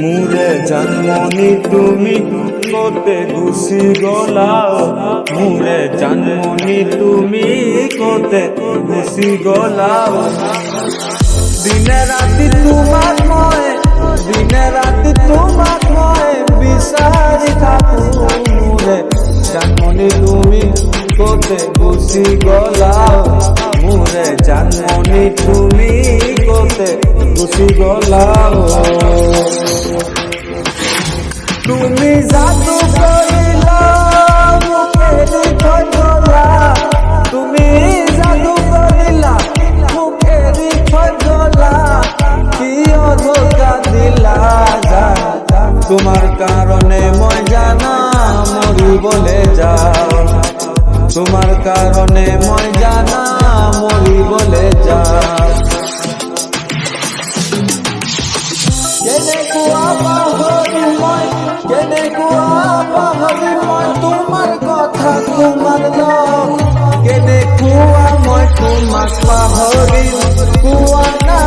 মোৰে জানমনি তুমি কোতে গুছি গলা মোৰে জানমনি তুমি কোতে গুছি গলা দিনে ৰাতি তোমাক মই বিচাৰি থাকো মোরে জানমনি তুমি কোতে গুছি গলা মোরে জানমনি তুমি কোতে গুছি গলা তুমি জাদু করিলা মুখেরি খজলা তুমি জাদু করিলা মুখেরি খজলা কি অধোকা দিলা তোমার কারণে মই জানা মরিবলে যাও তোমার কারণে মই জানা মরিবলে যাও কেনেকুৱা পাহৰি মই তোমাৰ কথা তোমাৰ লগ কেনেকুৱা মই তোমাক পাহৰিম কোৱা না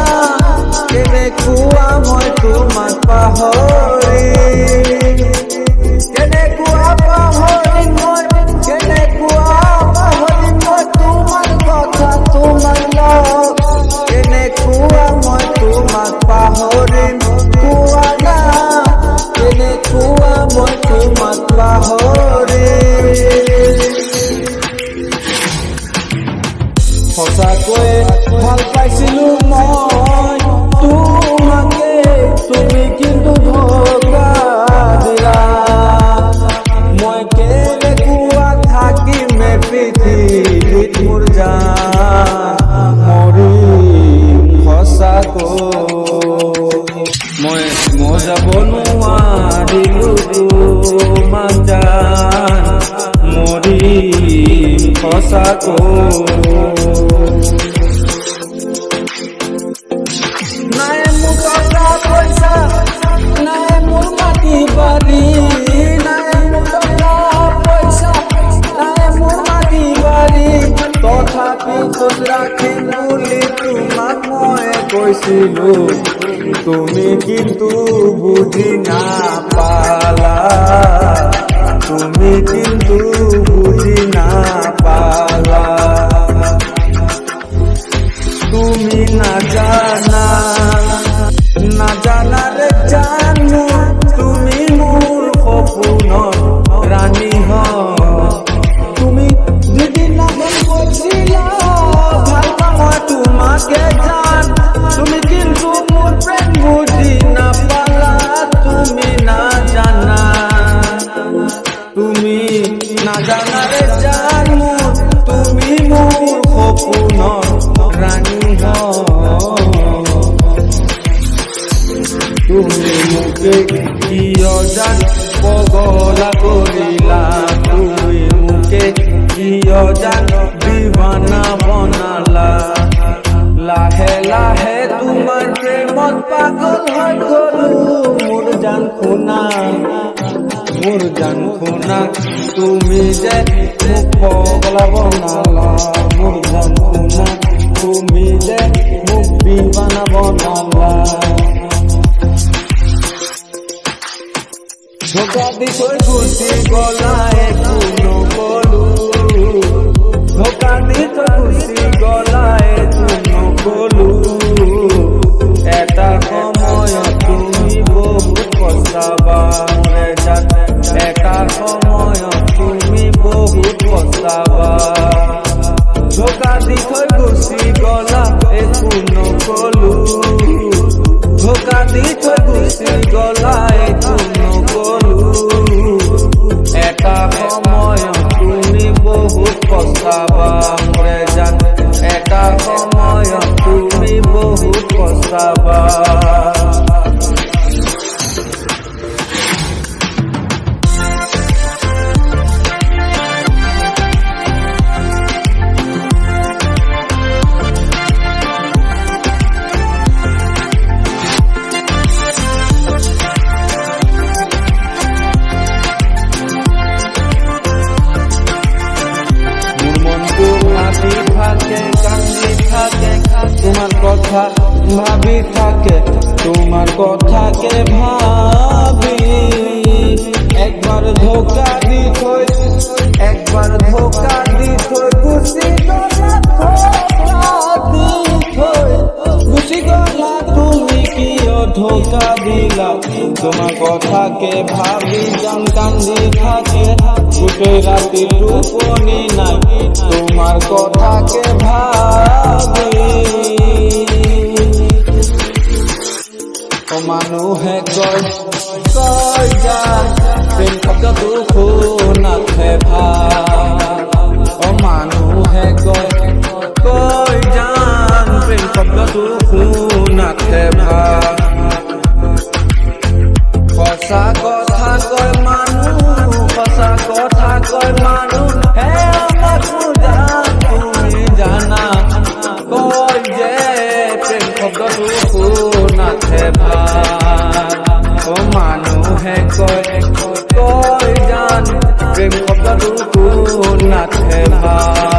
কেনেকুৱা মই তোমাক পাহৰিম কেনেকুৱা পাহৰিম মই তোমাৰ কথা তোমাৰ লগ কেনেকুৱা মই তোমাক পাহৰিম সঁচাকৈ ভাল পাইছিলো মই তোমাকে তুমি কিন্তু ধোকা দিলা মই কেনেকুৱা থাকিমে পৃথিৱীত মোৰ জান মৰিম সঁচাকৈ মই যাব নোৱাৰিলো তোমাক জান মৰিম সঁচাকৈ নাই মোৰ টকা পইচা নাই মোৰ মাটি বাৰী নাই মোৰ টকা পইচা নাই মোৰ মাটি বাৰী তথাপি খোজ ৰাখিম বুলি তোমাক মই কৈছিলো তুমি কিন্তু বুঝি নাপালা তুমি কিন্তু বুঝি নাপালা তুমি না জানা রে জানো তুমি মোৰ সপোনৰ ৰাণী তুমি যেদিন নাগন কৈছিলা ভাল পাওঁ তোমাকে জান তুমি কিন্তু মোৰ প্ৰেম বুঝি নাপালা তুমি না জানা ৰে জানো তুমি মোৰ সপোনৰ ৰাণী তুমি মোকে কিয় জান পগলা কৰিলা তুমি মোকে কিয় জান দিৱানা বনালা লাহে লাহে তোমাৰ প্ৰেমত পাগল হৈ গলো মোৰ জান খুনা তুমি যে মোক পগলা বনালা মোৰ জান খুনা তুমি যে মোক দিৱানা বনালা ধোকা দি থৈ গুচি গলা একো নকলো ধোকা দি থৈ গুচি গলা একো নকলো এটা সময়ত তুমি বহুত পস্তাবা এটা সময়ত তুমি বহুত পস্তাবা ধোকা দি থৈ গুচি গলা একো নকলো ধোকা দি থৈ গুচি গলা একো নকলো এটা সময়ত তুমি বহুত পস্তাবা মরে যান এটা সময়ত তুমি বহুত পস্তাবা তোমার কথা ভাবি থাকে তোমার কথাকে ভাবি। একবার ধোকা দিত, একবার ধোকা দিত, খুশি গলা খুশি গলা তুমি কি ধোকা দিলা। তোমার কথাকে ভাবি জান কান্দি থাকে, ছুটে রাতি টুপনি নাই তোমার কথাকে ভাবি। ও মানুহে কয় কয় যান প্রেম শব্দটো শুনাতহে ভাল। ও মানুহে কয় কয় যান প্রেম শব্দটো শুনাতহে ভাল। সঁচা কথা কয় মানুহ, সঁচা কথা কয় মানুহ, হে আমাক জান তুমি জানা। কয় যে প্রেম শব্দটো শুনাতহে ভাল। ও মানুহে কয় কয় জান প্রেম শব্দটো শুনাতহে ভাল।